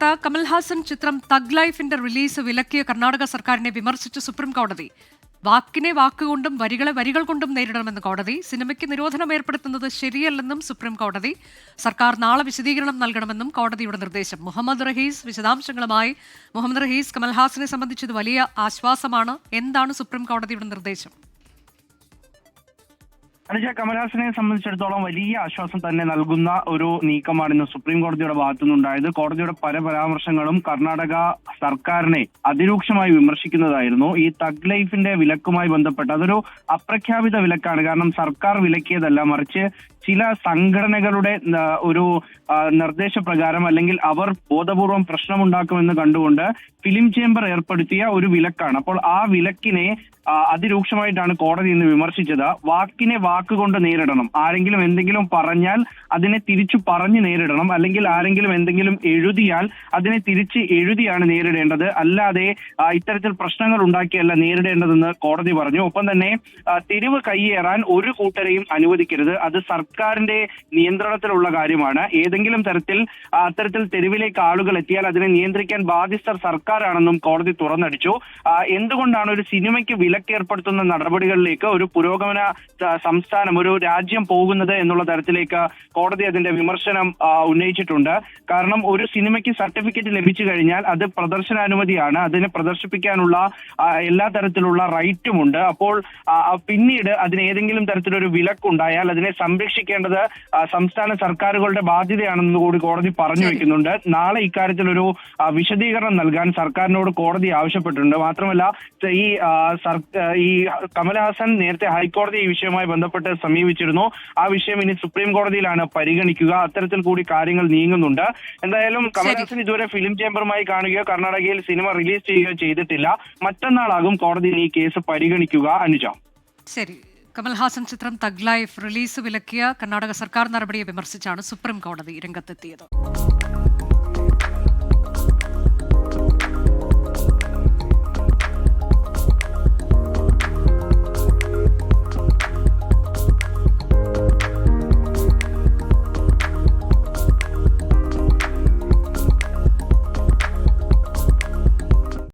കമൽഹാസൻ ചിത്രം തഗ് ലൈഫിന്റെ റിലീസ് വിലക്കിയ കർണാടക സർക്കാരിനെ വിമർശിച്ച് സുപ്രീം കോടതി. വാക്കിനെ വാക്കുകൊണ്ടും വരികളെ വരികൾ കൊണ്ടും നേരിടണമെന്ന് കോടതി. സിനിമയ്ക്ക് നിരോധനം ഏർപ്പെടുത്തുന്നത് ശരിയല്ലെന്നും സുപ്രീം കോടതി. സർക്കാർ നാളെ വിശദീകരണം നൽകണമെന്നും കോടതിയുടെ നിർദ്ദേശം. മുഹമ്മദ് റഹീസ് വിശദാംശങ്ങളുമായി. മുഹമ്മദ് റഹീസ്, കമൽഹാസനെ സംബന്ധിച്ചത് വലിയ ആശ്വാസമാണ്. എന്താണ് സുപ്രീം കോടതിയുടെ നിർദ്ദേശം? അനുജ, കമൽഹാസനെ സംബന്ധിച്ചിടത്തോളം വലിയ ആശ്വാസം തന്നെ നൽകുന്ന ഒരു നീക്കമാണ് ഇന്ന് സുപ്രീം കോടതിയുടെ ഭാഗത്തുനിന്നുണ്ടായത്. കോടതിയുടെ പല പരാമർശങ്ങളും കർണാടക സർക്കാരിനെ അതിരൂക്ഷമായി വിമർശിക്കുന്നതായിരുന്നു. ഈ തഗ് ലൈഫിന്റെ വിലക്കുമായി ബന്ധപ്പെട്ട് അതൊരു അപ്രഖ്യാപിത വിലക്കാണ്. കാരണം സർക്കാർ വിലക്കിയതല്ല, മറിച്ച് ചില സംഘടനകളുടെ ഒരു നിർദ്ദേശപ്രകാരം അല്ലെങ്കിൽ അവർ ബോധപൂർവം പ്രശ്നമുണ്ടാക്കുമെന്ന് കണ്ടുകൊണ്ട് ഫിലിം ചേംബർ ഏർപ്പെടുത്തിയ ഒരു വിലക്കാണ്. അപ്പോൾ ആ വിലക്കിനെ അതിരൂക്ഷമായിട്ടാണ് കോടതി ഇന്ന് വിമർശിച്ചത്. വാക്കിനെ വാക്കുകൊണ്ട് നേരിടണം. ആരെങ്കിലും എന്തെങ്കിലും പറഞ്ഞാൽ അതിനെ തിരിച്ചു പറഞ്ഞു നേരിടണം. അല്ലെങ്കിൽ ആരെങ്കിലും എന്തെങ്കിലും എഴുതിയാൽ അതിനെ തിരിച്ച് എഴുതിയാണ് നേരിടേണ്ടത്. അല്ലാതെ ഇത്തരത്തിൽ പ്രശ്നങ്ങൾ ഉണ്ടാക്കിയല്ല നേരിടേണ്ടതെന്ന് കോടതി പറഞ്ഞു. ഒപ്പം തന്നെ തെരുവ് കയ്യേറാൻ ഒരു കൂട്ടരെയും അനുവദിക്കരുത്. അത് സർക്കാരിന്റെ നിയന്ത്രണത്തിലുള്ള കാര്യമാണ്. ഏതെങ്കിലും തരത്തിൽ അത്തരത്തിൽ തെരുവിലേക്ക് ആളുകൾ എത്തിയാൽ അതിനെ നിയന്ത്രിക്കാൻ ബാധ്യസ്ഥർ സർക്കാരാണെന്നും കോടതി തുറന്നടിച്ചു. എന്തുകൊണ്ടാണ് ഒരു സിനിമയ്ക്ക് വിലക്കേർപ്പെടുത്തുന്ന നടപടികളിലേക്ക് ഒരു പുരോഗമന സംസ്ഥാനം, ഒരു രാജ്യം പോകുന്നത് എന്നുള്ള തരത്തിലേക്ക് കോടതി അതിന്റെ വിമർശനം ഉന്നയിച്ചിട്ടുണ്ട്. കാരണം ഒരു സിനിമയ്ക്ക് സർട്ടിഫിക്കറ്റ് ലഭിച്ചു കഴിഞ്ഞാൽ അത് പ്രദർശനാനുമതിയാണ്. അതിനെ പ്രദർശിപ്പിക്കാനുള്ള എല്ലാ തരത്തിലുള്ള റൈറ്റുമുണ്ട്. അപ്പോൾ പിന്നീട് അതിന് ഏതെങ്കിലും തരത്തിലൊരു വിലക്കുണ്ടായാൽ അതിനെ സംരക്ഷിക്കേണ്ടത് സംസ്ഥാന സർക്കാരുകളുടെ ബാധ്യതയാണെന്ന് കൂടി കോടതി പറഞ്ഞു വെക്കുന്നുണ്ട്. നാളെ ഇക്കാര്യത്തിൽ ഒരു വിശദീകരണം നൽകാൻ സർക്കാരിനോട് കോടതി ആവശ്യപ്പെട്ടിട്ടുണ്ട്. മാത്രമല്ല ഈ കമൽഹാസൻ നേരത്തെ ഹൈക്കോടതി ഈ വിഷയവുമായി ബന്ധപ്പെട്ട് സമീപിച്ചിരുന്നു. ആ വിഷയം ഇനി സുപ്രീം കോടതിയിലാണ് പരിഗണിക്കുക. അത്തരത്തിൽ കൂടി കാര്യങ്ങൾ നീങ്ങുന്നുണ്ട്. എന്തായാലും കമൽഹാസൻ ഇതുവരെ ഫിലിം ചേംബറുമായി കാണുകയോ കർണാടകയിൽ സിനിമ റിലീസ് ചെയ്യുകയോ ചെയ്തിട്ടില്ല. മറ്റന്നാളാകും കോടതി ഈ കേസ് പരിഗണിക്കുക. അനുജ, ശരി. കമൽഹാസൻ ചിത്രം തഗ് ലൈഫ് റിലീസ് വിലക്കിയ കർണാടക സർക്കാർ നടപടിയെ വിമർശിച്ചാണ് സുപ്രീം കോടതി രംഗത്തെത്തിയത്.